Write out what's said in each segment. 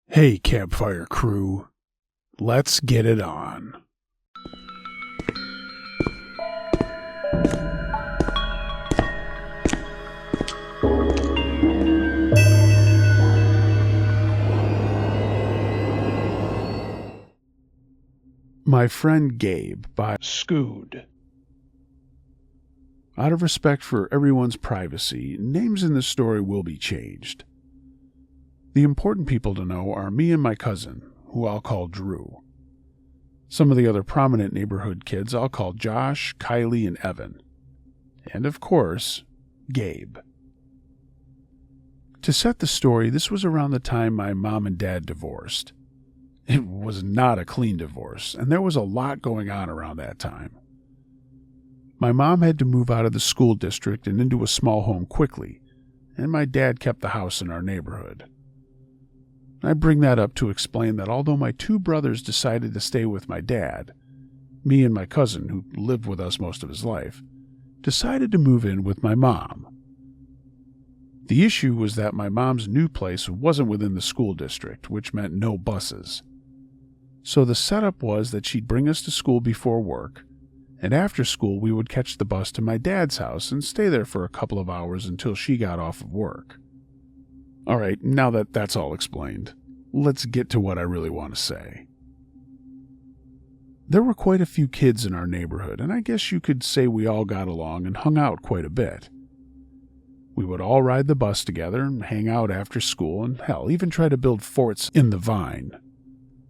Hey, campfire crew, let's get it on. My Friend Gabe by Scood. Out of respect for everyone's privacy, names in this story will be changed. The important people to know are me and my cousin, who I'll call Drew. Some of the other prominent neighborhood kids I'll call Josh, Kylie, and Evan. And of course, Gabe. To set the story, this was around the time my mom and dad divorced. It was not a clean divorce, and there was a lot going on around that time. My mom had to move out of the school district and into a small home quickly, and my dad kept the house in our neighborhood. I bring that up to explain that although my two brothers decided to stay with my dad, me and my cousin, who lived with us most of his life, decided to move in with my mom. The issue was that my mom's new place wasn't within the school district, which meant no buses. So the setup was that she'd bring us to school before work, and after school we would catch the bus to my dad's house and stay there for a couple of hours until she got off of work. All right, now that that's all explained, let's get to what I really want to say. There were quite a few kids in our neighborhood, and I guess you could say we all got along and hung out quite a bit. We would all ride the bus together and hang out after school, and hell, even try to build forts in the Vine.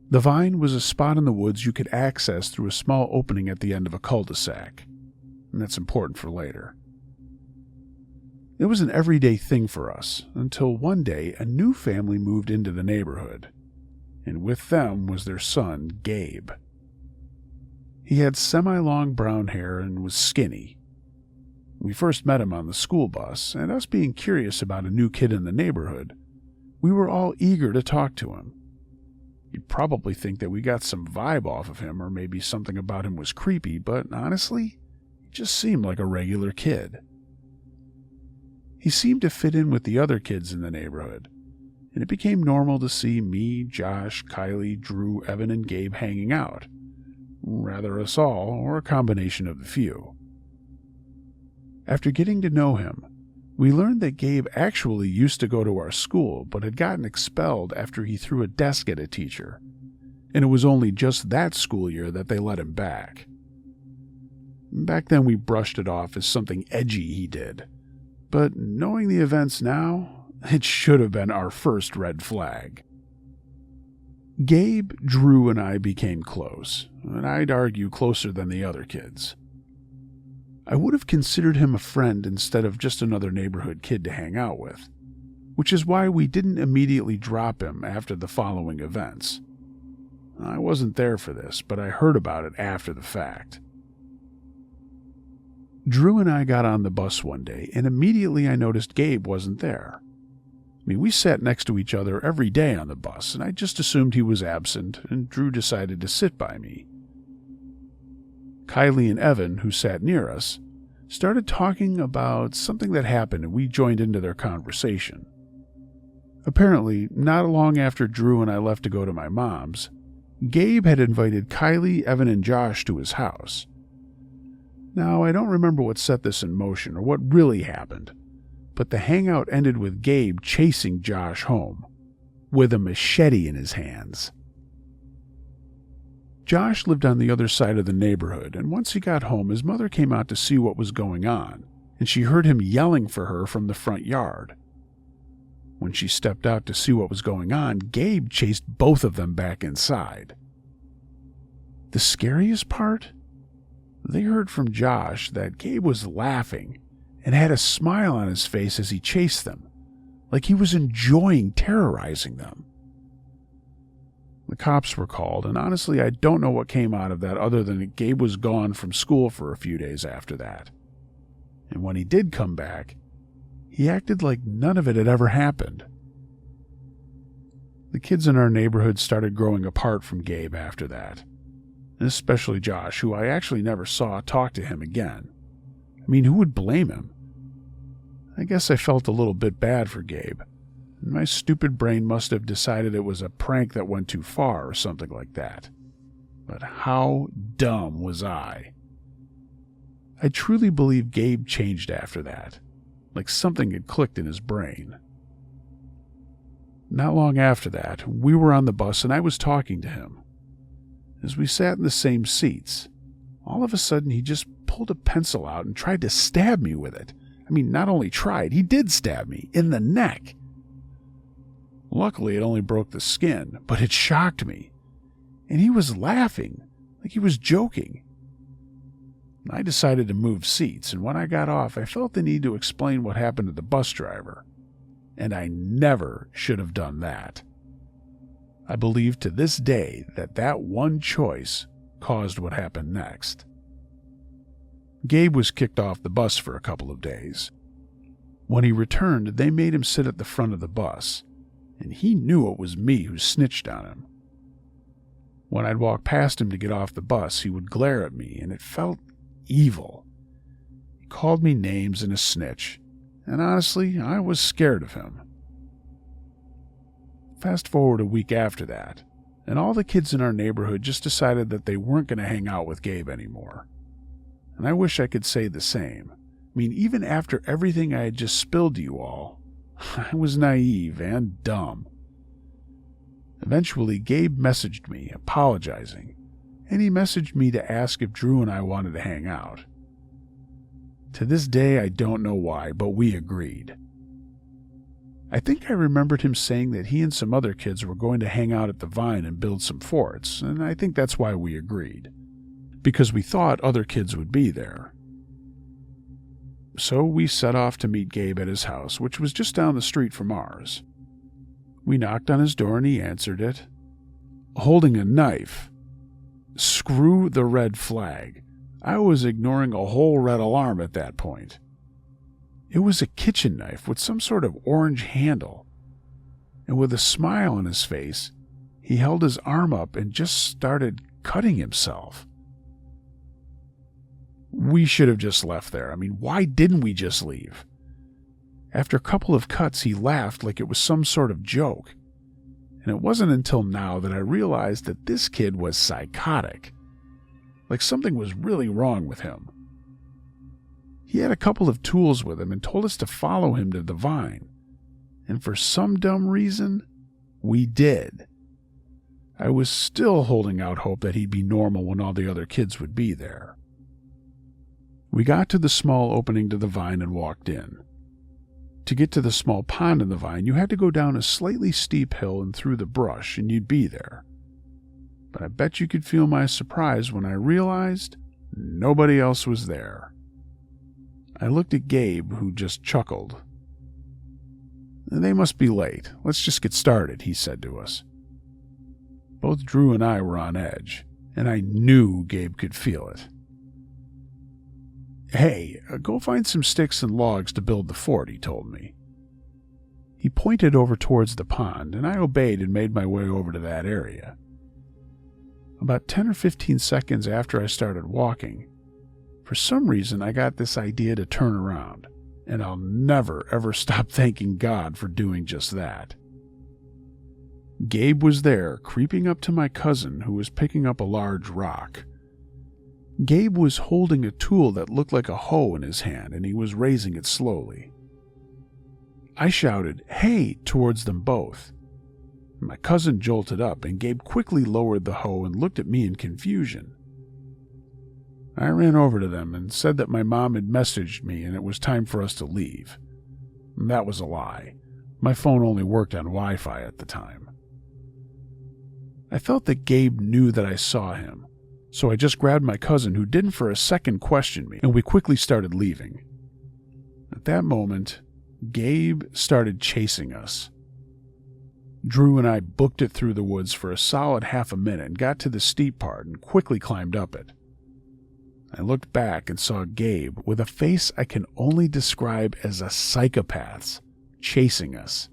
The Vine was a spot in the woods you could access through a small opening at the end of a cul-de-sac, and that's important for later. It was an everyday thing for us, until one day a new family moved into the neighborhood, and with them was their son, Gabe. He had semi-long brown hair and was skinny. We first met him on the school bus, and us being curious about a new kid in the neighborhood, we were all eager to talk to him. You'd probably think that we got some vibe off of him, or maybe something about him was creepy, but honestly, he just seemed like a regular kid. He seemed to fit in with the other kids in the neighborhood, and it became normal to see me, Josh, Kylie, Drew, Evan, and Gabe hanging out. Rather us all, or a combination of the few. After getting to know him, we learned that Gabe actually used to go to our school, but had gotten expelled after he threw a desk at a teacher, and it was only just that school year that they let him back. Back then we brushed it off as something edgy he did. But knowing the events now, it should have been our first red flag. Gabe, Drew, and I became close, and I'd argue closer than the other kids. I would have considered him a friend instead of just another neighborhood kid to hang out with, which is why we didn't immediately drop him after the following events. I wasn't there for this, but I heard about it after the fact. Drew and I got on the bus one day, and immediately I noticed Gabe wasn't there. We sat next to each other every day on the bus, and I just assumed he was absent, and Drew decided to sit by me. Kylie and Evan, who sat near us, started talking about something that happened, and we joined into their conversation. Apparently, not long after Drew and I left to go to my mom's, Gabe had invited Kylie, Evan, and Josh to his house. Now, I don't remember what set this in motion or what really happened, but the hangout ended with Gabe chasing Josh home, with a machete in his hands. Josh lived on the other side of the neighborhood, and once he got home, his mother came out to see what was going on, and she heard him yelling for her from the front yard. When she stepped out to see what was going on, Gabe chased both of them back inside. The scariest part? They heard from Josh that Gabe was laughing and had a smile on his face as he chased them, like he was enjoying terrorizing them. The cops were called, and honestly, I don't know what came out of that other than that Gabe was gone from school for a few days after that. And when he did come back, he acted like none of it had ever happened. The kids in our neighborhood started growing apart from Gabe after that, and especially Josh, who I actually never saw talk to him again. Who would blame him? I guess I felt a little bit bad for Gabe, My stupid brain must have decided it was a prank that went too far or something like that. But how dumb was I? I truly believe Gabe changed after that, like something had clicked in his brain. Not long after that, we were on the bus and I was talking to him. As we sat in the same seats, all of a sudden he just pulled a pencil out and tried to stab me with it. I mean, not only tried, he did stab me in the neck. Luckily, it only broke the skin, but it shocked me. And he was laughing, like he was joking. I decided to move seats, and when I got off, I felt the need to explain what happened to the bus driver. And I never should have done that. I believe to this day that one choice caused what happened next. Gabe was kicked off the bus for a couple of days. When he returned, they made him sit at the front of the bus, and he knew it was me who snitched on him. When I'd walk past him to get off the bus, he would glare at me, and it felt evil. He called me names and a snitch, and honestly, I was scared of him. Fast forward a week after that, and all the kids in our neighborhood just decided that they weren't going to hang out with Gabe anymore. And I wish I could say the same. I mean, even after everything I had just spilled to you all, I was naive and dumb. Eventually, Gabe messaged me, apologizing, and he messaged me to ask if Drew and I wanted to hang out. To this day, I don't know why, but we agreed. I think I remembered him saying that he and some other kids were going to hang out at the Vine and build some forts, and I think that's why we agreed, because we thought other kids would be there. So we set off to meet Gabe at his house, which was just down the street from ours. We knocked on his door and he answered it, holding a knife. Screw the red flag. I was ignoring a whole red alarm at that point. It was a kitchen knife with some sort of orange handle. And with a smile on his face, he held his arm up and just started cutting himself. We should have just left there. I mean, why didn't we just leave? After a couple of cuts, he laughed like it was some sort of joke. And it wasn't until now that I realized that this kid was psychotic. Like something was really wrong with him. He had a couple of tools with him and told us to follow him to the Vine. And for some dumb reason, we did. I was still holding out hope that he'd be normal when all the other kids would be there. We got to the small opening to the Vine and walked in. To get to the small pond in the Vine, you had to go down a slightly steep hill and through the brush, and you'd be there. But I bet you could feel my surprise when I realized nobody else was there. I looked at Gabe, who just chuckled. "They must be late. Let's just get started," he said to us. Both Drew and I were on edge, and I knew Gabe could feel it. "Hey, go find some sticks and logs to build the fort," he told me. He pointed over towards the pond, and I obeyed and made my way over to that area. About 10 or 15 seconds after I started walking, for some reason I got this idea to turn around, and I'll never ever stop thanking God for doing just that. Gabe was there, creeping up to my cousin, who was picking up a large rock. Gabe was holding a tool that looked like a hoe in his hand, and he was raising it slowly. I shouted, "Hey!" towards them both. My cousin jolted up, and Gabe quickly lowered the hoe and looked at me in confusion. I ran over to them and said that my mom had messaged me and it was time for us to leave. That was a lie. My phone only worked on Wi-Fi at the time. I felt that Gabe knew that I saw him, so I just grabbed my cousin, who didn't for a second question me, and we quickly started leaving. At that moment, Gabe started chasing us. Drew and I booked it through the woods for a solid half a minute and got to the steep part and quickly climbed up it. I looked back and saw Gabe, with a face I can only describe as a psychopath's, chasing us.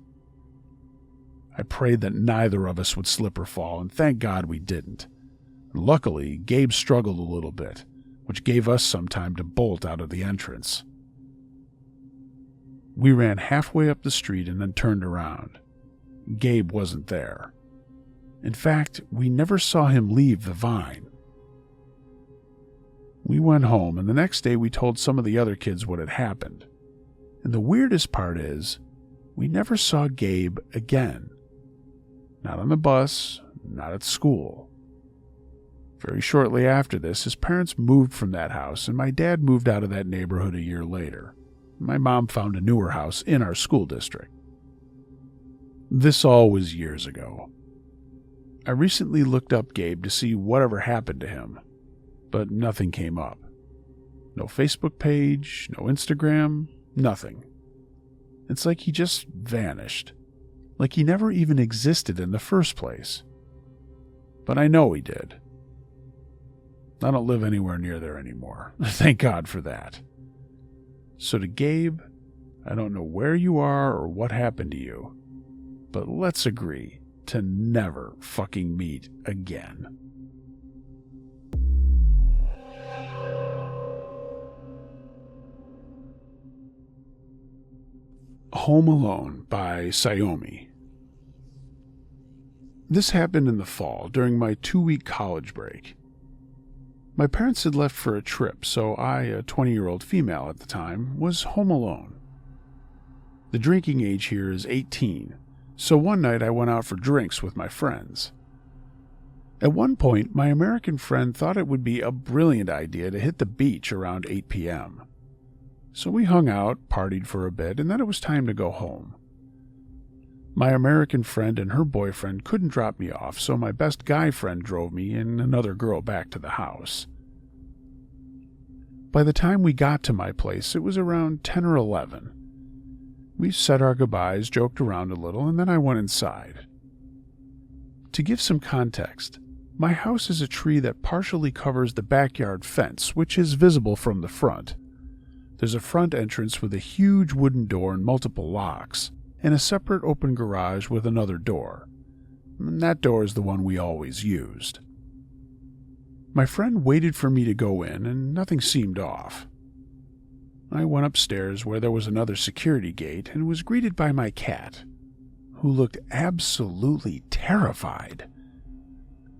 I prayed that neither of us would slip or fall, and thank God we didn't. Luckily, Gabe struggled a little bit, which gave us some time to bolt out of the entrance. We ran halfway up the street and then turned around. Gabe wasn't there. In fact, we never saw him leave the vine. We went home, and the next day we told some of the other kids what had happened. And the weirdest part is, we never saw Gabe again. Not on the bus, not at school. Very shortly after this, his parents moved from that house, and my dad moved out of that neighborhood a year later. My mom found a newer house in our school district. This all was years ago. I recently looked up Gabe to see whatever happened to him, but nothing came up. No Facebook page, no Instagram, nothing. It's like he just vanished, like he never even existed in the first place. But I know he did. I don't live anywhere near there anymore. Thank God for that. So to Gabe, I don't know where you are or what happened to you, but let's agree to never fucking meet again. Home Alone by Sayomi. This happened in the fall during my 2-week college break. My parents had left for a trip, so I, a 20-year-old female at the time, was home alone. The drinking age here is 18, so one night I went out for drinks with my friends. At one point, my American friend thought it would be a brilliant idea to hit the beach around 8 p.m. So we hung out, partied for a bit, and then it was time to go home. My American friend and her boyfriend couldn't drop me off, so my best guy friend drove me and another girl back to the house. By the time we got to my place, it was around 10 or 11. We said our goodbyes, joked around a little, and then I went inside. To give some context, my house is a tree that partially covers the backyard fence, which is visible from the front. There's a front entrance with a huge wooden door and multiple locks, and a separate open garage with another door. And that door is the one we always used. My friend waited for me to go in, and nothing seemed off. I went upstairs where there was another security gate and was greeted by my cat, who looked absolutely terrified.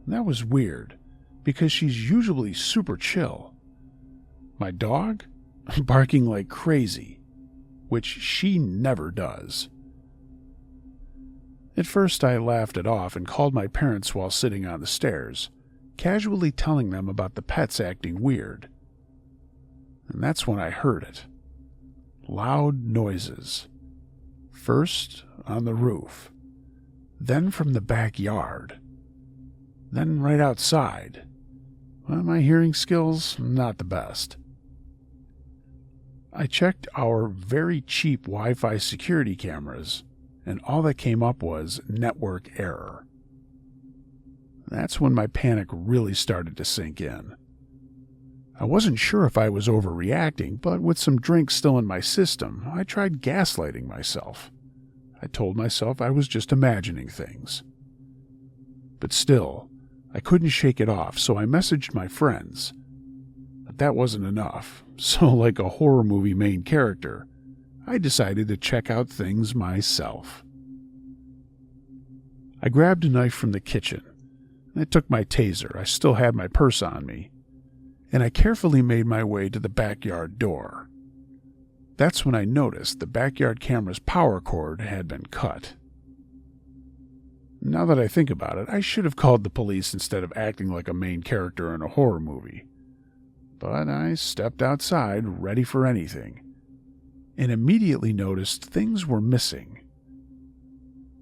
That was weird, because she's usually super chill. My dog? Barking like crazy, which she never does. At first I laughed it off and called my parents while sitting on the stairs, casually telling them about the pets acting weird. And that's when I heard it. Loud noises. First on the roof, then from the backyard, then right outside. Well, my hearing skills, not the best. I checked our very cheap Wi-Fi security cameras, and all that came up was network error. That's when my panic really started to sink in. I wasn't sure if I was overreacting, but with some drinks still in my system, I tried gaslighting myself. I told myself I was just imagining things. But still, I couldn't shake it off, so I messaged my friends. But that wasn't enough, so like a horror movie main character, I decided to check out things myself. I grabbed a knife from the kitchen. I took my taser, I still had my purse on me, and I carefully made my way to the backyard door. That's when I noticed the backyard camera's power cord had been cut. Now that I think about it, I should have called the police instead of acting like a main character in a horror movie. But I stepped outside, ready for anything, and immediately noticed things were missing.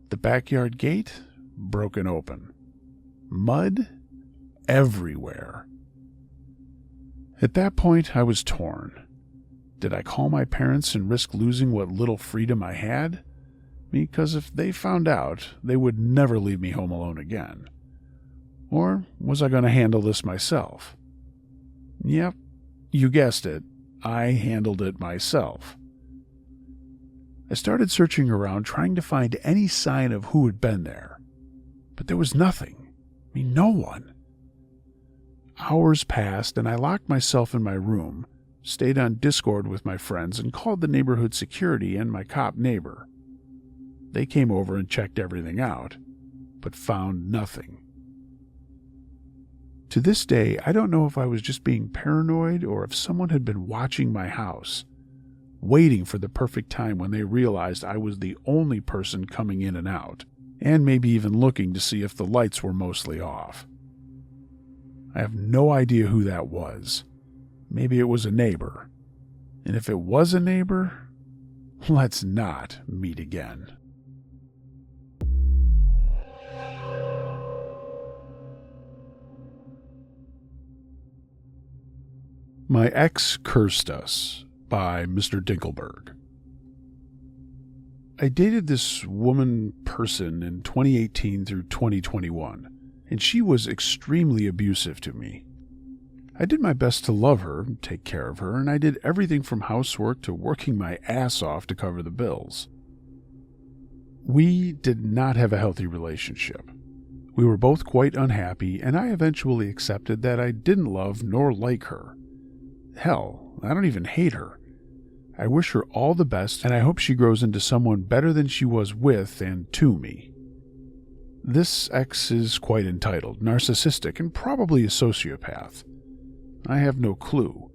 The backyard gate broken open. Mud everywhere. At that point, I was torn. Did I call my parents and risk losing what little freedom I had? Because if they found out, they would never leave me home alone again. Or was I going to handle this myself? Yep, you guessed it. I handled it myself. I started searching around, trying to find any sign of who had been there. But there was nothing. No one. Hours passed, and I locked myself in my room, stayed on Discord with my friends, and called the neighborhood security and my cop neighbor. They came over and checked everything out, but found nothing. To this day, I don't know if I was just being paranoid or if someone had been watching my house, waiting for the perfect time when they realized I was the only person coming in and out, and maybe even looking to see if the lights were mostly off. I have no idea who that was. Maybe it was a neighbor. And if it was a neighbor, let's not meet again. My Ex Cursed Us by Mr. Dinkelberg. I dated this person in 2018 through 2021, and she was extremely abusive to me. I did my best to love her and take care of her, and I did everything from housework to working my ass off to cover the bills. We did not have a healthy relationship. We were both quite unhappy, and I eventually accepted that I didn't love nor like her. Hell, I don't even hate her. I wish her all the best, and I hope she grows into someone better than she was with and to me. This ex is quite entitled, narcissistic, and probably a sociopath. I have no clue.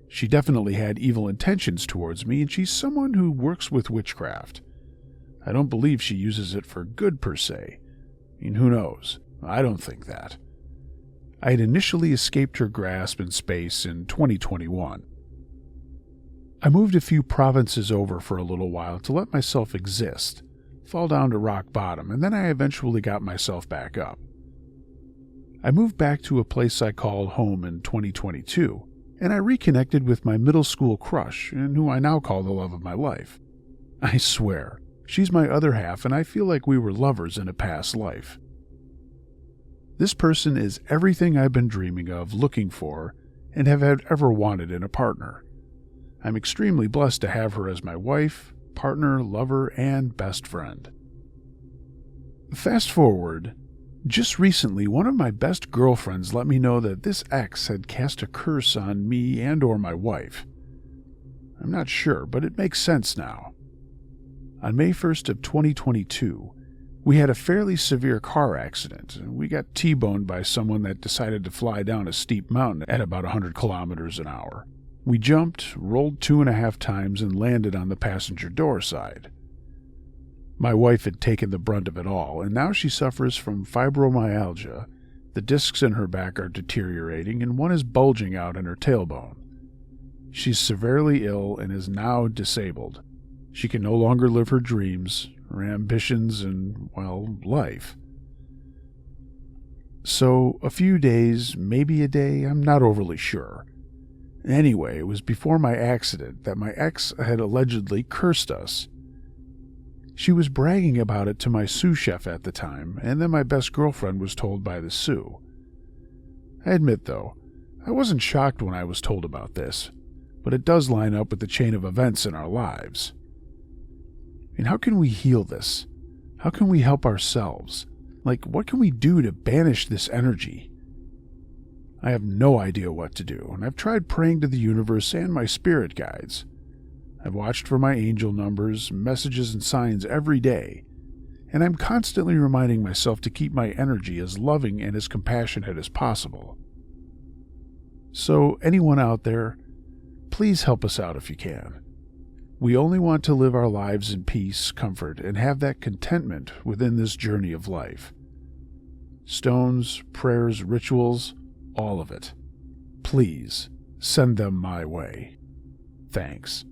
She definitely had evil intentions towards me, and she's someone who works with witchcraft. I don't believe she uses it for good per se. I mean, who knows? I don't think that. I had initially escaped her grasp in space in 2021. I moved a few provinces over for a little while to let myself exist, fall down to rock bottom, and then I eventually got myself back up. I moved back to a place I called home in 2022, and I reconnected with my middle school crush, and who I now call the love of my life. I swear, she's my other half, and I feel like we were lovers in a past life. This person is everything I've been dreaming of, looking for, and have ever wanted in a partner. I'm extremely blessed to have her as my wife, partner, lover, and best friend. Fast forward, just recently one of my best girlfriends let me know that this ex had cast a curse on me and or my wife. I'm not sure, but it makes sense now. On May 1st of 2022, we had a fairly severe car accident, and we got T-boned by someone that decided to fly down a steep mountain at about 100 kilometers an hour. We jumped, rolled 2.5 times, and landed on the passenger door side. My wife had taken the brunt of it all, and now she suffers from fibromyalgia. The discs in her back are deteriorating, and one is bulging out in her tailbone. She's severely ill and is now disabled. She can no longer live her dreams, her ambitions, and, well, life. So, a few days, maybe a day, I'm not overly sure. Anyway, it was before my accident that my ex had allegedly cursed us. She was bragging about it to my sous chef at the time, and then my best girlfriend was told by the sous. I admit, though, I wasn't shocked when I was told about this, but it does line up with the chain of events in our lives. And how can we heal this? How can we help ourselves? Like, what can we do to banish this energy? I have no idea what to do, and I've tried praying to the universe and my spirit guides. I've watched for my angel numbers, messages, and signs every day, and I'm constantly reminding myself to keep my energy as loving and as compassionate as possible. So, anyone out there, please help us out if you can. We only want to live our lives in peace, comfort, and have that contentment within this journey of life. Stones, prayers, rituals, all of it. Please, send them my way. Thanks.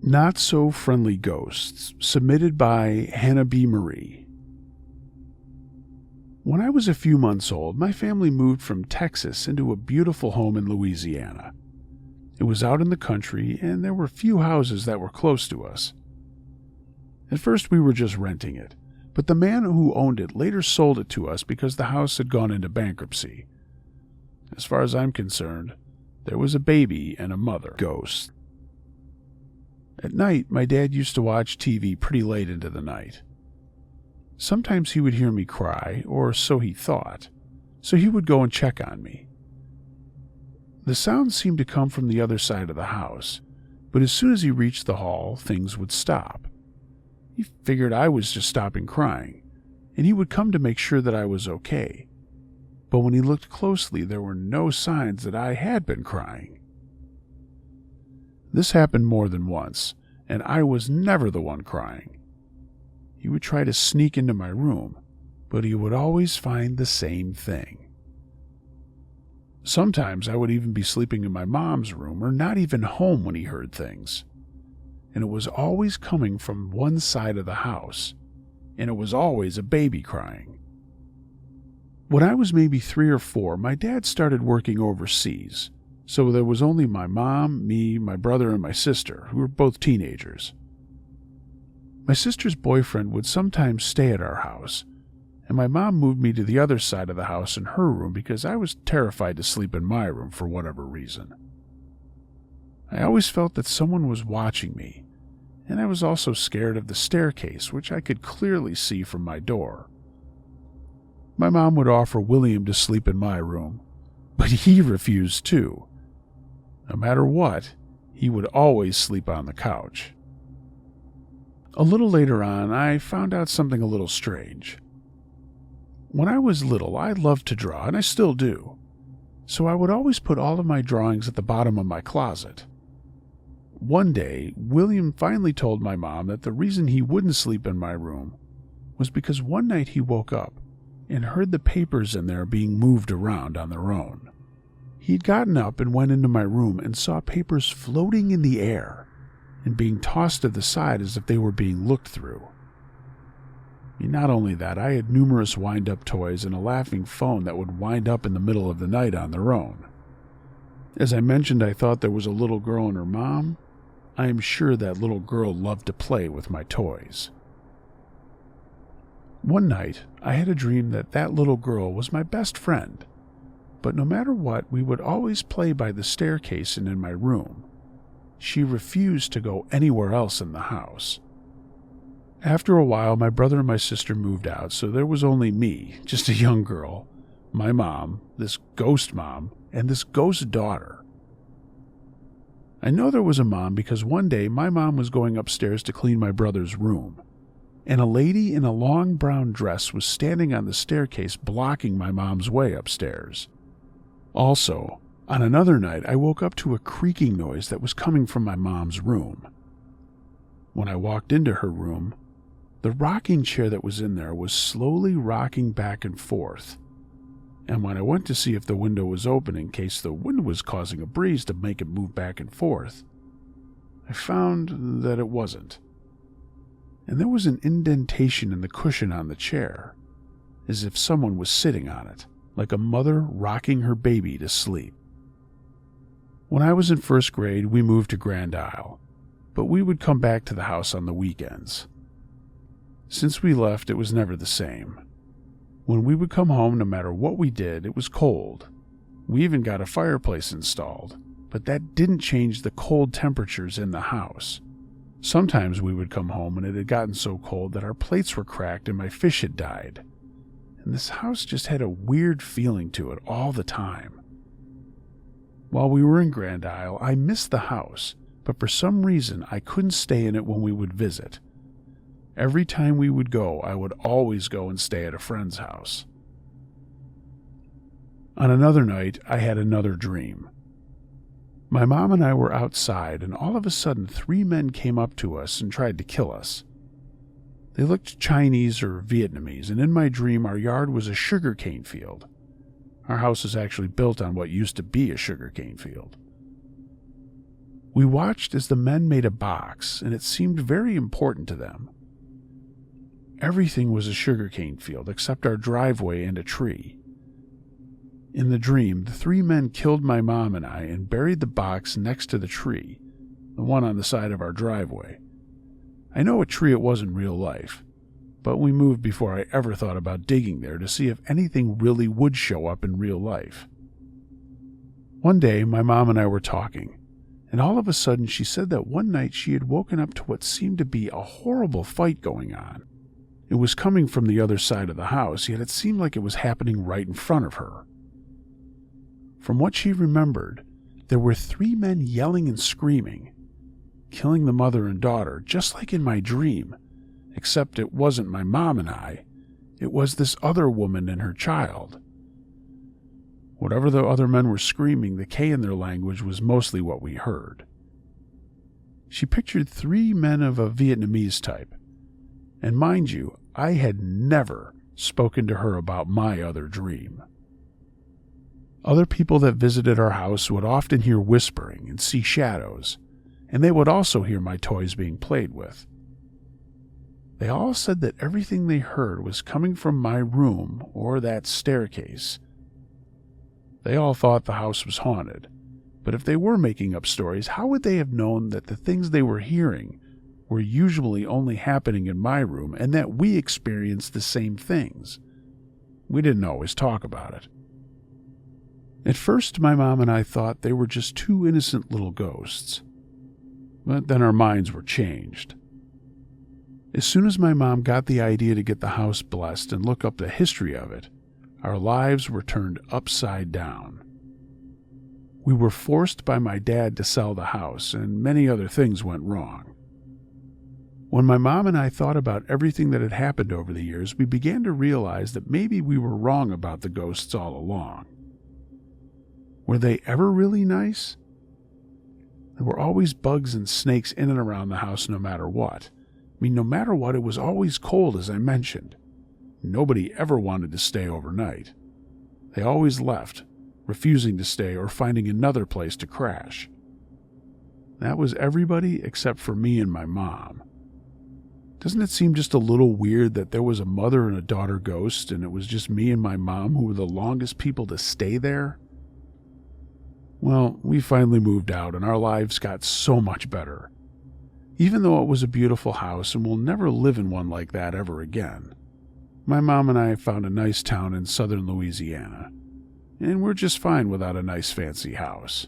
Not So Friendly Ghosts, submitted by Hannah B. Marie. When I was a few months old, my family moved from Texas into a beautiful home in Louisiana. It was out in the country, and there were few houses that were close to us. At first we were just renting it, but the man who owned it later sold it to us because the house had gone into bankruptcy. As far as I'm concerned, there was a baby and a mother ghost. At night, my dad used to watch TV pretty late into the night. Sometimes he would hear me cry, or so he thought, so he would go and check on me. The sound seemed to come from the other side of the house, but as soon as he reached the hall, things would stop. He figured I was just stopping crying, and he would come to make sure that I was okay. But when he looked closely, there were no signs that I had been crying. This happened more than once, and I was never the one crying. He would try to sneak into my room, but he would always find the same thing. Sometimes I would even be sleeping in my mom's room or not even home when he heard things. And it was always coming from one side of the house, and it was always a baby crying. When I was maybe 3 or 4, my dad started working overseas, so there was only my mom, me, my brother, and my sister, who were both teenagers. My sister's boyfriend would sometimes stay at our house, and my mom moved me to the other side of the house in her room because I was terrified to sleep in my room for whatever reason. I always felt that someone was watching me, and I was also scared of the staircase, which I could clearly see from my door. My mom would offer William to sleep in my room, but he refused too. No matter what, he would always sleep on the couch. A little later on, I found out something a little strange. When I was little, I loved to draw, and I still do, so I would always put all of my drawings at the bottom of my closet. One day, William finally told my mom that the reason he wouldn't sleep in my room was because one night he woke up and heard the papers in there being moved around on their own. He'd gotten up and went into my room and saw papers floating in the air and being tossed to the side as if they were being looked through. Not only that, I had numerous wind-up toys and a laughing phone that would wind up in the middle of the night on their own. As I mentioned, I thought there was a little girl and her mom. I am sure that little girl loved to play with my toys. One night, I had a dream that that little girl was my best friend, but no matter what, we would always play by the staircase and in my room. She refused to go anywhere else in the house. After a while, my brother and my sister moved out, so there was only me, just a young girl, my mom, this ghost mom, and this ghost daughter. I know there was a mom because one day my mom was going upstairs to clean my brother's room, and a lady in a long brown dress was standing on the staircase blocking my mom's way upstairs. Also, on another night, I woke up to a creaking noise that was coming from my mom's room. When I walked into her room, the rocking chair that was in there was slowly rocking back and forth, and when I went to see if the window was open in case the wind was causing a breeze to make it move back and forth, I found that it wasn't. And there was an indentation in the cushion on the chair, as if someone was sitting on it, like a mother rocking her baby to sleep. When I was in first grade, we moved to Grand Isle, but we would come back to the house on the weekends. Since we left, it was never the same. When we would come home, no matter what we did, it was cold. We even got a fireplace installed, but that didn't change the cold temperatures in the house. Sometimes we would come home and it had gotten so cold that our plates were cracked and my fish had died. And this house just had a weird feeling to it all the time. While we were in Grand Isle, I missed the house, but for some reason I couldn't stay in it when we would visit. Every time we would go, I would always go and stay at a friend's house. On another night, I had another dream. My mom and I were outside, and all of a sudden 3 men came up to us and tried to kill us. They looked Chinese or Vietnamese, and in my dream our yard was a sugarcane field. Our house is actually built on what used to be a sugarcane field. We watched as the men made a box, and it seemed very important to them. Everything was a sugarcane field except our driveway and a tree. In the dream, the 3 men killed my mom and I and buried the box next to the tree, the one on the side of our driveway. I know a tree it was in real life, but we moved before I ever thought about digging there to see if anything really would show up in real life. One day, my mom and I were talking, and all of a sudden she said that one night she had woken up to what seemed to be a horrible fight going on. It was coming from the other side of the house, yet it seemed like it was happening right in front of her. From what she remembered, there were 3 men yelling and screaming, killing the mother and daughter, just like in my dream, except it wasn't my mom and I. It was this other woman and her child. Whatever the other men were screaming, the K in their language was mostly what we heard. She pictured 3 men of a Vietnamese type. And mind you, I had never spoken to her about my other dream. Other people that visited our house would often hear whispering and see shadows, and they would also hear my toys being played with. They all said that everything they heard was coming from my room or that staircase. They all thought the house was haunted, but if they were making up stories, how would they have known that the things they were hearing were usually only happening in my room and that we experienced the same things? We didn't always talk about it. At first, my mom and I thought they were just 2 innocent little ghosts, but then our minds were changed. As soon as my mom got the idea to get the house blessed and look up the history of it, our lives were turned upside down. We were forced by my dad to sell the house, and many other things went wrong. When my mom and I thought about everything that had happened over the years, we began to realize that maybe we were wrong about the ghosts all along. Were they ever really nice? There were always bugs and snakes in and around the house no matter what. No matter what, it was always cold, as I mentioned. Nobody ever wanted to stay overnight. They always left, refusing to stay or finding another place to crash. That was everybody except for me and my mom. Doesn't it seem just a little weird that there was a mother and a daughter ghost, and it was just me and my mom who were the longest people to stay there? Well, we finally moved out, and our lives got so much better. Even though it was a beautiful house and we'll never live in one like that ever again, my mom and I found a nice town in southern Louisiana, and we're just fine without a nice fancy house.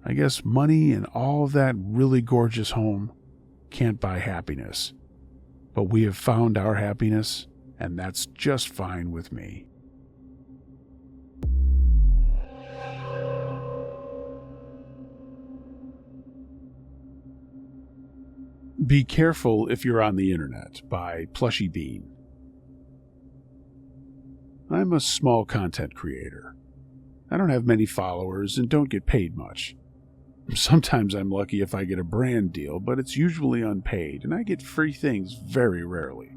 I guess money and all of that really gorgeous home can't buy happiness, but we have found our happiness, and that's just fine with me. Be Careful If You're on the Internet by Plushy Bean. I'm a small content creator. I don't have many followers and don't get paid much. Sometimes I'm lucky if I get a brand deal, but it's usually unpaid, and I get free things very rarely.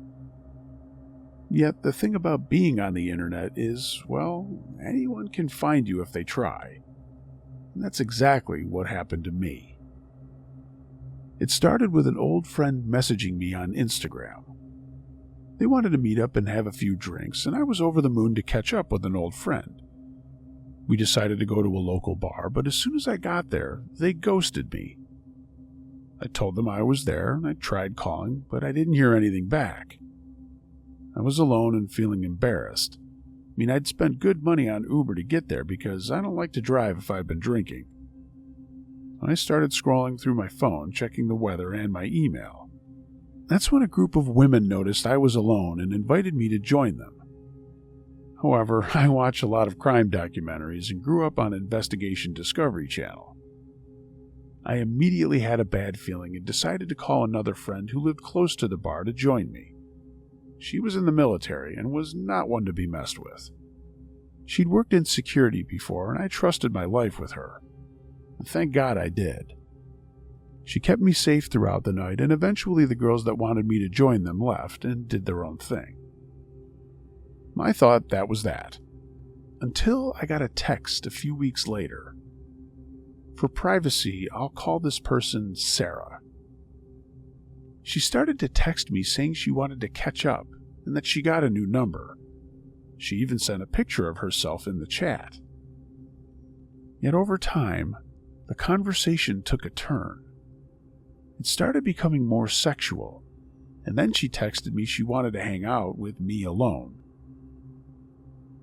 Yet the thing about being on the internet is, well, anyone can find you if they try. And that's exactly what happened to me. It started with an old friend messaging me on Instagram. They wanted to meet up and have a few drinks, and I was over the moon to catch up with an old friend. We decided to go to a local bar, but as soon as I got there, they ghosted me. I told them I was there, and I tried calling, but I didn't hear anything back. I was alone and feeling embarrassed. I'd spent good money on Uber to get there because I don't like to drive if I've been drinking. I started scrolling through my phone, checking the weather and my email. That's when a group of women noticed I was alone and invited me to join them. However, I watch a lot of crime documentaries and grew up on Investigation Discovery Channel. I immediately had a bad feeling and decided to call another friend who lived close to the bar to join me. She was in the military and was not one to be messed with. She'd worked in security before, and I trusted my life with her. Thank God I did. She kept me safe throughout the night, and eventually the girls that wanted me to join them left and did their own thing. I thought that was that, until I got a text a few weeks later. For privacy, I'll call this person Sarah. She started to text me saying she wanted to catch up and that she got a new number. She even sent a picture of herself in the chat. Yet over time, the conversation took a turn. It started becoming more sexual, and then she texted me she wanted to hang out with me alone.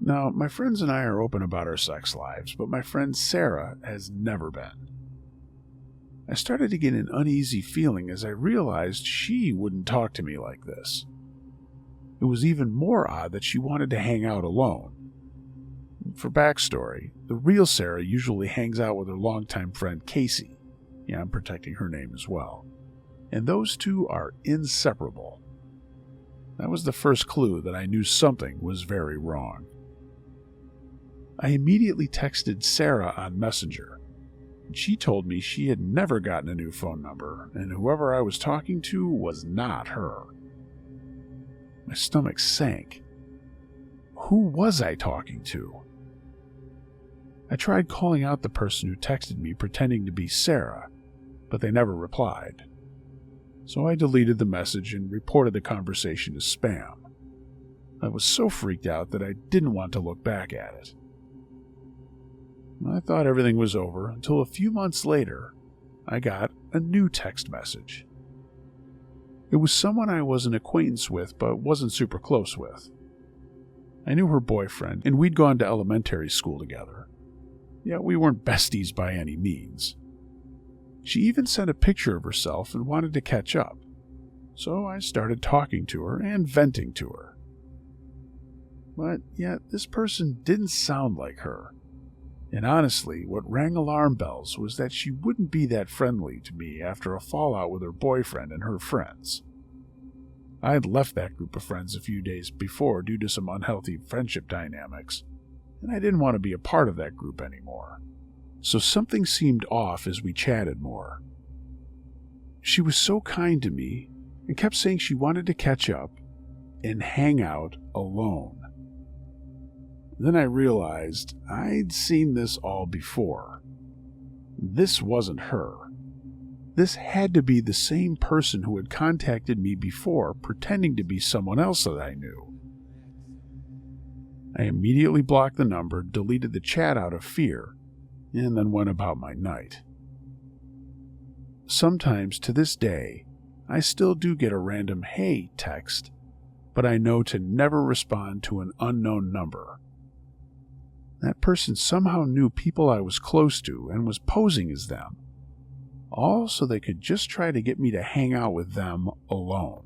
Now, my friends and I are open about our sex lives, but my friend Sarah has never been. I started to get an uneasy feeling as I realized she wouldn't talk to me like this. It was even more odd that she wanted to hang out alone. For backstory, the real Sarah usually hangs out with her longtime friend Casey. Yeah, I'm protecting her name as well. And those two are inseparable. That was the first clue that I knew something was very wrong. I immediately texted Sarah on Messenger. She told me she had never gotten a new phone number, and whoever I was talking to was not her. My stomach sank. Who was I talking to? I tried calling out the person who texted me pretending to be Sarah, but they never replied. So I deleted the message and reported the conversation as spam. I was so freaked out that I didn't want to look back at it. I thought everything was over until a few months later, I got a new text message. It was someone I was an acquaintance with but wasn't super close with. I knew her boyfriend, and we'd gone to elementary school together. Yet we weren't besties by any means. She even sent a picture of herself and wanted to catch up, so I started talking to her and venting to her. But yet this person didn't sound like her. And honestly, what rang alarm bells was that she wouldn't be that friendly to me after a fallout with her boyfriend and her friends. I had left that group of friends a few days before due to some unhealthy friendship dynamics, and I didn't want to be a part of that group anymore. So something seemed off as we chatted more. She was so kind to me and kept saying she wanted to catch up and hang out alone. Then I realized I'd seen this all before. This wasn't her. This had to be the same person who had contacted me before, pretending to be someone else that I knew. I immediately blocked the number, deleted the chat out of fear, and then went about my night. Sometimes, to this day, I still do get a random "hey" text, but I know to never respond to an unknown number. That person somehow knew people I was close to and was posing as them, all so they could just try to get me to hang out with them alone.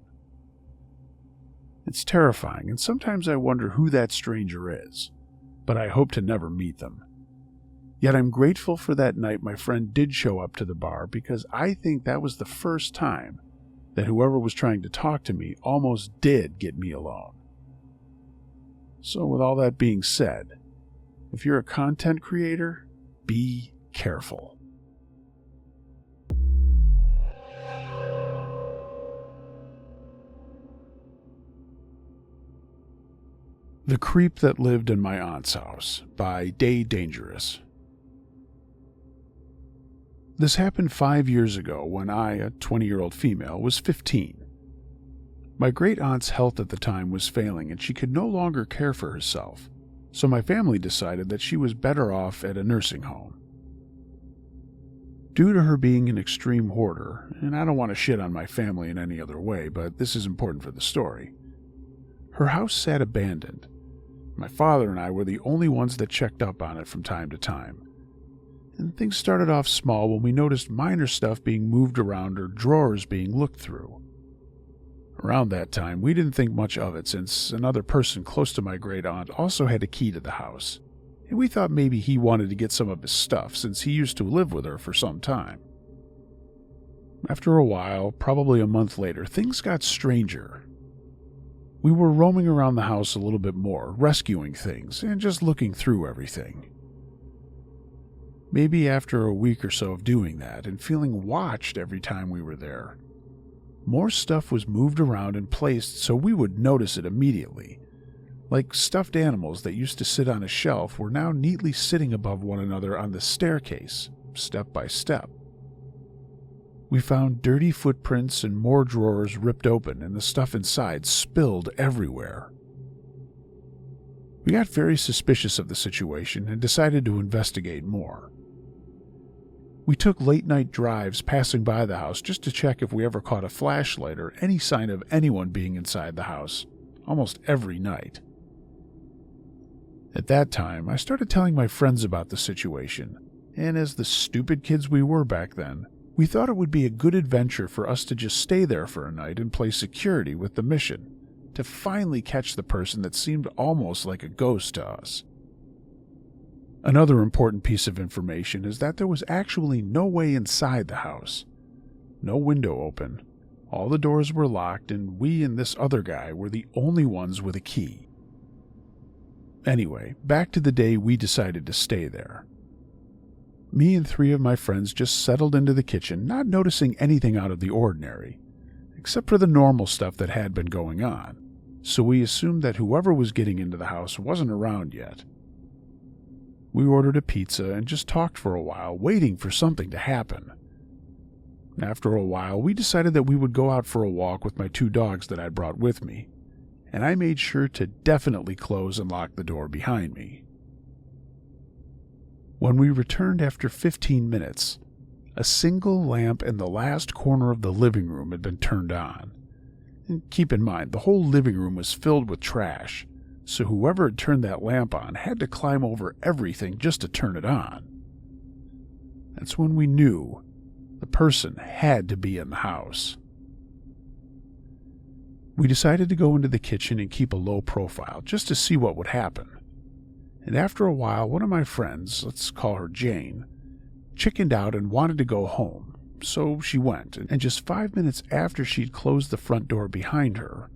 It's terrifying, and sometimes I wonder who that stranger is, but I hope to never meet them. Yet I'm grateful for that night my friend did show up to the bar, because I think that was the first time that whoever was trying to talk to me almost did get me alone. So with all that being said, if you're a content creator, be careful. The Creep That Lived in My Aunt's House by Day Dangerous. This happened 5 years ago when I, a 20-year-old female, was 15. My great-aunt's health at the time was failing and she could no longer care for herself, so my family decided that she was better off at a nursing home. Due to her being an extreme hoarder, and I don't want to shit on my family in any other way, but this is important for the story, her house sat abandoned. My father and I were the only ones that checked up on it from time to time. And things started off small when we noticed minor stuff being moved around or drawers being looked through. Around that time, we didn't think much of it since another person close to my great-aunt also had a key to the house, and we thought maybe he wanted to get some of his stuff since he used to live with her for some time. After a while, probably a month later, things got stranger. We were roaming around the house a little bit more, rescuing things, and just looking through everything. Maybe after a week or so of doing that and feeling watched every time we were there, more stuff was moved around and placed so we would notice it immediately. Like stuffed animals that used to sit on a shelf were now neatly sitting above one another on the staircase, step by step. We found dirty footprints and more drawers ripped open and the stuff inside spilled everywhere. We got very suspicious of the situation and decided to investigate more. We took late-night drives passing by the house just to check if we ever caught a flashlight or any sign of anyone being inside the house, almost every night. At that time, I started telling my friends about the situation, and as the stupid kids we were back then, we thought it would be a good adventure for us to just stay there for a night and play security with the mission, to finally catch the person that seemed almost like a ghost to us. Another important piece of information is that there was actually no way inside the house. No window open. All the doors were locked, and we and this other guy were the only ones with a key. Anyway, back to the day we decided to stay there. Me and 3 of my friends just settled into the kitchen, not noticing anything out of the ordinary, except for the normal stuff that had been going on, so we assumed that whoever was getting into the house wasn't around yet. We ordered a pizza and just talked for a while, waiting for something to happen. After a while, we decided that we would go out for a walk with my 2 dogs that I brought with me, and I made sure to definitely close and lock the door behind me. When we returned after 15 minutes, a single lamp in the last corner of the living room had been turned on. And keep in mind, the whole living room was filled with trash, so whoever had turned that lamp on had to climb over everything just to turn it on. That's when we knew the person had to be in the house. We decided to go into the kitchen and keep a low profile just to see what would happen. And after a while, one of my friends, let's call her Jane, chickened out and wanted to go home, so she went, and just 5 minutes after she'd closed the front door behind her,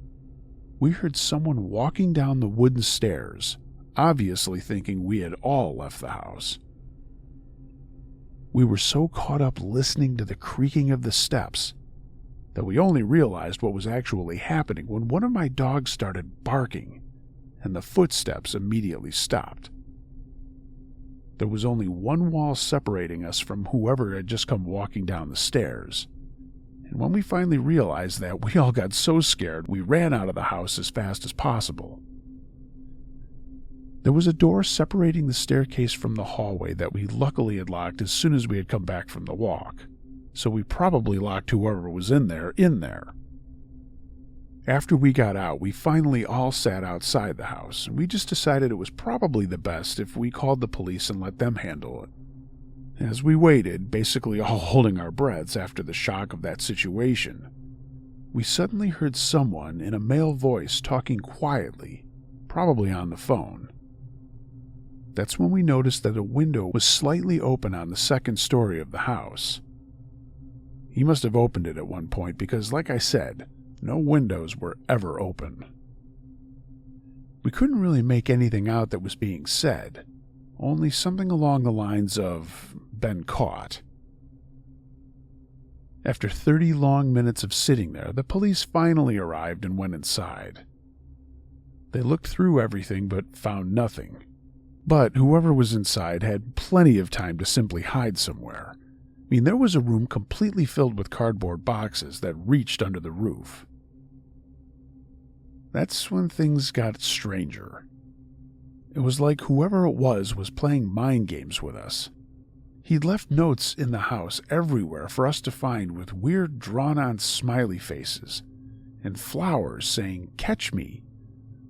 we heard someone walking down the wooden stairs, obviously thinking we had all left the house. We were so caught up listening to the creaking of the steps that we only realized what was actually happening when one of my dogs started barking, and the footsteps immediately stopped. There was only one wall separating us from whoever had just come walking down the stairs. And when we finally realized that, we all got so scared we ran out of the house as fast as possible. There was a door separating the staircase from the hallway that we luckily had locked as soon as we had come back from the walk, so we probably locked whoever was in there. After we got out, we finally all sat outside the house, and we just decided it was probably the best if we called the police and let them handle it. As we waited, basically all holding our breaths after the shock of that situation, we suddenly heard someone in a male voice talking quietly, probably on the phone. That's when we noticed that a window was slightly open on the second story of the house. He must have opened it at one point because, like I said, no windows were ever open. We couldn't really make anything out that was being said, only something along the lines of, "been caught." After 30 long minutes of sitting there, the police finally arrived and went inside. They looked through everything but found nothing. But whoever was inside had plenty of time to simply hide somewhere. I mean, there was a room completely filled with cardboard boxes that reached under the roof. That's when things got stranger. It was like whoever it was playing mind games with us. He'd left notes in the house everywhere for us to find with weird drawn-on smiley faces and flowers saying, "Catch me,"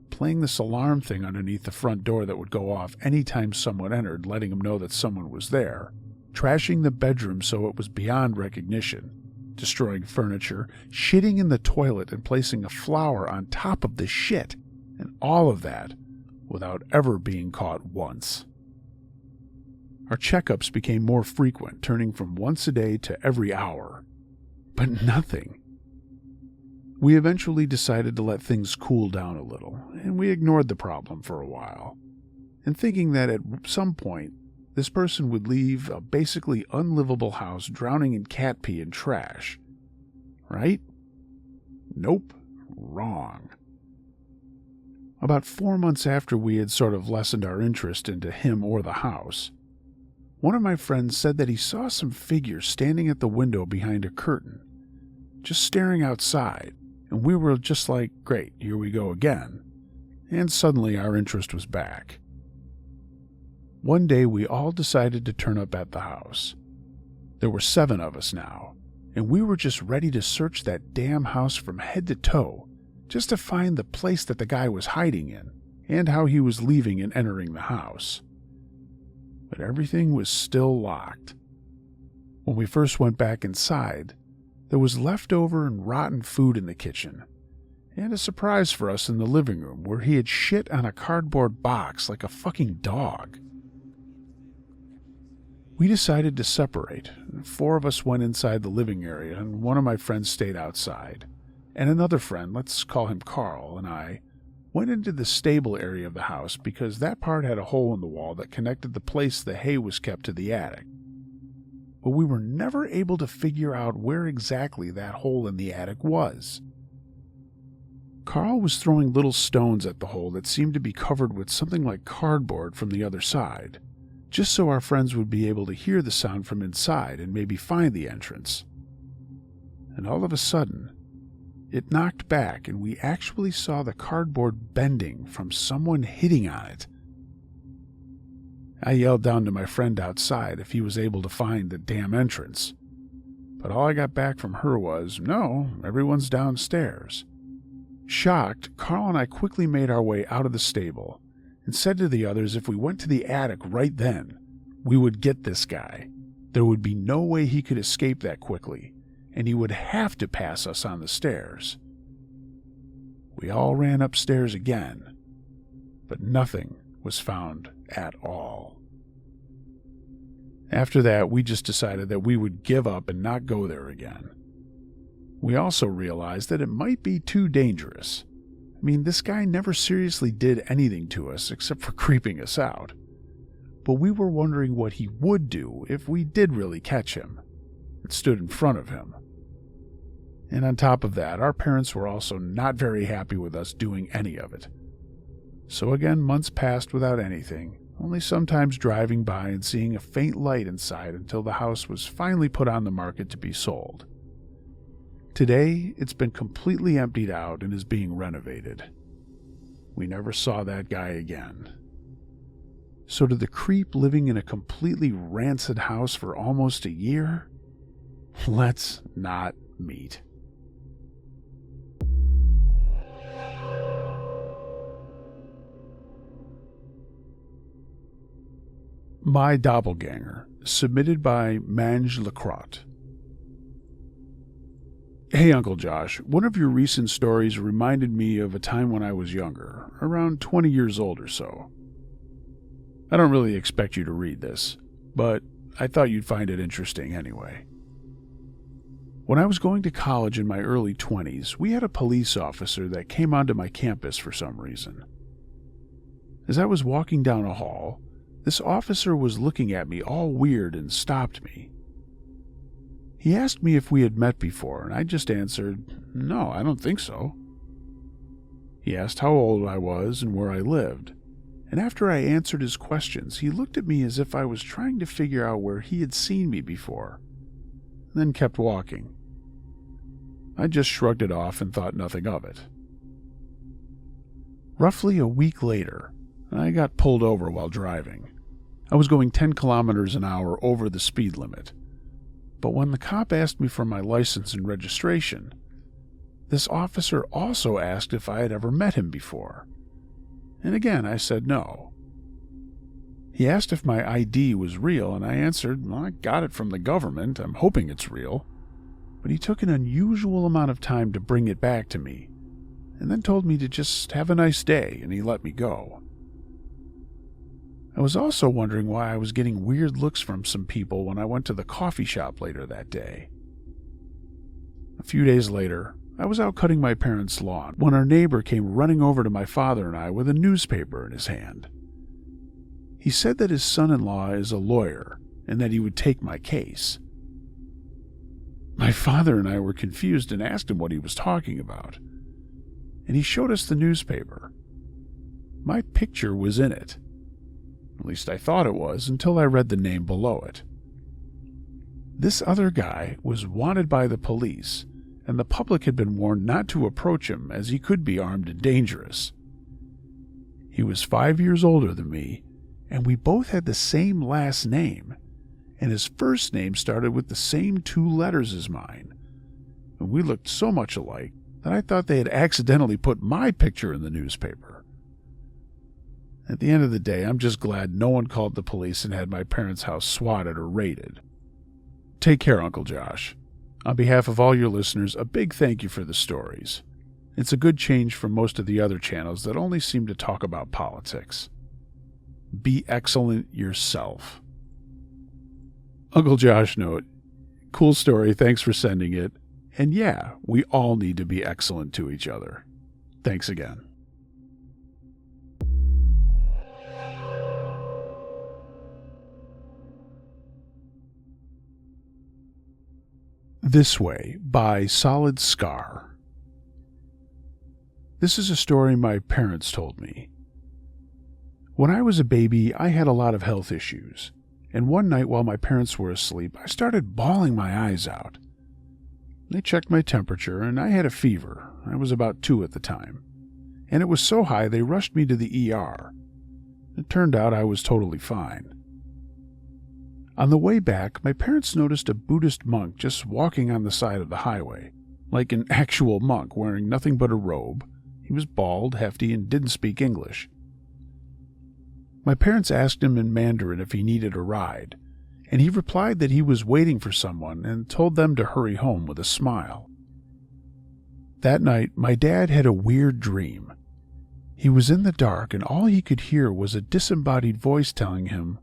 playing this alarm thing underneath the front door that would go off anytime someone entered, letting them know that someone was there, trashing the bedroom so it was beyond recognition, destroying furniture, shitting in the toilet and placing a flower on top of the shit, and all of that without ever being caught once. Our checkups became more frequent, turning from once a day to every hour. But nothing. We eventually decided to let things cool down a little, and we ignored the problem for a while, and thinking that at some point, this person would leave a basically unlivable house drowning in cat pee and trash. Right? Nope. Wrong. About 4 months after we had sort of lessened our interest into him or the house, one of my friends said that he saw some figure standing at the window behind a curtain, just staring outside, and we were just like, great, here we go again. And suddenly our interest was back. One day we all decided to turn up at the house. There were 7 of us now, and we were just ready to search that damn house from head to toe, just to find the place that the guy was hiding in, and how he was leaving and entering the house. But everything was still locked. When we first went back inside, there was leftover and rotten food in the kitchen, and a surprise for us in the living room where he had shit on a cardboard box like a fucking dog. We decided to separate. 4 of us went inside the living area, and one of my friends stayed outside. And another friend, let's call him Carl, and I went into the stable area of the house because that part had a hole in the wall that connected the place the hay was kept to the attic. But we were never able to figure out where exactly that hole in the attic was. Carl was throwing little stones at the hole that seemed to be covered with something like cardboard from the other side, just so our friends would be able to hear the sound from inside and maybe find the entrance. And all of a sudden, it knocked back and we actually saw the cardboard bending from someone hitting on it. I yelled down to my friend outside if he was able to find the damn entrance, but all I got back from her was, "No, everyone's downstairs." Shocked, Carl and I quickly made our way out of the stable and said to the others if we went to the attic right then, we would get this guy. There would be no way he could escape that quickly, and he would have to pass us on the stairs. We all ran upstairs again, but nothing was found at all. After that, we just decided that we would give up and not go there again. We also realized that it might be too dangerous. I mean, this guy never seriously did anything to us except for creeping us out. But we were wondering what he would do if we did really catch him and stood in front of him. And on top of that, our parents were also not very happy with us doing any of it. So again, months passed without anything, only sometimes driving by and seeing a faint light inside until the house was finally put on the market to be sold. Today, it's been completely emptied out and is being renovated. We never saw that guy again. So did the creep living in a completely rancid house for almost a year? Let's not meet. My Doppleganger, submitted by Mange Lacrotte. Hey, Uncle Josh, one of your recent stories reminded me of a time when I was younger, around 20 years old or so. I don't really expect you to read this, but I thought you'd find it interesting anyway. When I was going to college in my early 20s, we had a police officer that came onto my campus for some reason. As I was walking down a hall, this officer was looking at me all weird and stopped me. He asked me if we had met before, and I just answered, "No, I don't think so." He asked how old I was and where I lived, and after I answered his questions, he looked at me as if I was trying to figure out where he had seen me before, then kept walking. I just shrugged it off and thought nothing of it. Roughly a week later, I got pulled over while driving. I was going 10 kilometers an hour over the speed limit. But when the cop asked me for my license and registration, this officer also asked if I had ever met him before. And again, I said no. He asked if my ID was real, and I answered, "Well, I got it from the government. I'm hoping it's real." But he took an unusual amount of time to bring it back to me, and then told me to just have a nice day, and he let me go. I was also wondering why I was getting weird looks from some people when I went to the coffee shop later that day. A few days later, I was out cutting my parents' lawn when our neighbor came running over to my father and I with a newspaper in his hand. He said that his son-in-law is a lawyer and that he would take my case. My father and I were confused and asked him what he was talking about, and he showed us the newspaper. My picture was in it. At least I thought it was until I read the name below it. This other guy was wanted by the police, and the public had been warned not to approach him as he could be armed and dangerous. He was 5 years older than me, and we both had the same last name, and his first name started with the same 2 letters as mine. And we looked so much alike that I thought they had accidentally put my picture in the newspaper. At the end of the day, I'm just glad no one called the police and had my parents' house swatted or raided. Take care, Uncle Josh. On behalf of all your listeners, a big thank you for the stories. It's a good change from most of the other channels that only seem to talk about politics. Be excellent yourself. Uncle Josh note, cool story, thanks for sending it. And yeah, we all need to be excellent to each other. Thanks again. This Way by Solid Scar. This is a story my parents told me. When I was a baby, I had a lot of health issues, and one night while my parents were asleep, I started bawling my eyes out. They checked my temperature, and I had a fever. I was about 2 at the time, and it was so high they rushed me to the ER. It turned out I was totally fine. On the way back, my parents noticed a Buddhist monk just walking on the side of the highway, like an actual monk wearing nothing but a robe. He was bald, hefty, and didn't speak English. My parents asked him in Mandarin if he needed a ride, and he replied that he was waiting for someone and told them to hurry home with a smile. That night, my dad had a weird dream. He was in the dark, and all he could hear was a disembodied voice telling him,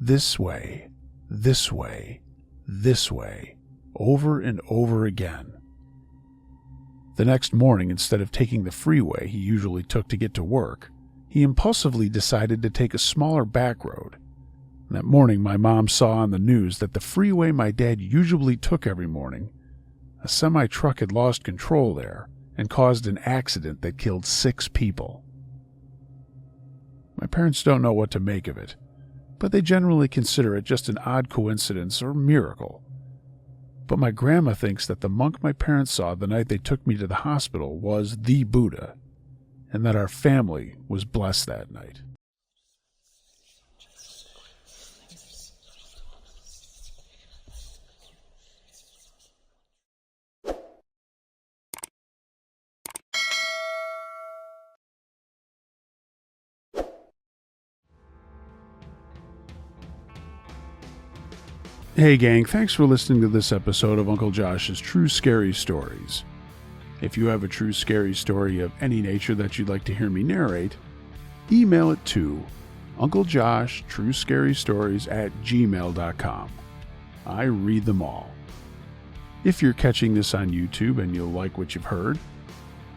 "This way, this way, this way," over and over again. The next morning, instead of taking the freeway he usually took to get to work, he impulsively decided to take a smaller back road. That morning, my mom saw on the news that the freeway my dad usually took every morning, a semi-truck had lost control there and caused an accident that killed 6 people. My parents don't know what to make of it, but they generally consider it just an odd coincidence or miracle. But my grandma thinks that the monk my parents saw the night they took me to the hospital was the Buddha, and that our family was blessed that night. Hey gang, thanks for listening to this episode of Uncle Josh's True Scary Stories. If you have a true scary story of any nature that you'd like to hear me narrate, email it to unclejoshtruescarystories@gmail.com. I read them all. If you're catching this on YouTube and you like what you've heard,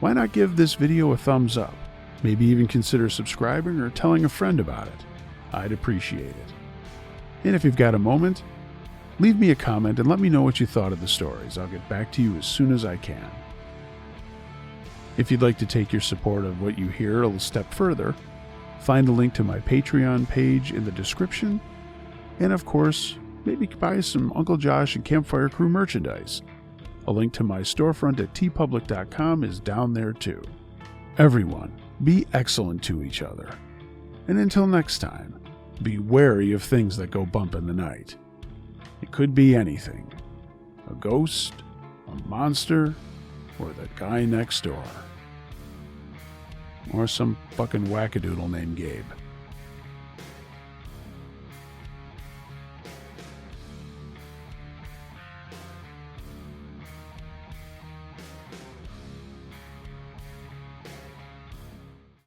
why not give this video a thumbs up? Maybe even consider subscribing or telling a friend about it. I'd appreciate it. And if you've got a moment, leave me a comment and let me know what you thought of the stories. I'll get back to you as soon as I can. If you'd like to take your support of what you hear a step further, find a link to my Patreon page in the description, and of course, maybe buy some Uncle Josh and Campfire Crew merchandise. A link to my storefront at tpublic.com is down there too. Everyone, be excellent to each other. And until next time, be wary of things that go bump in the night. It could be anything. A ghost, a monster, or the guy next door. Or some fucking wackadoodle named Gabe.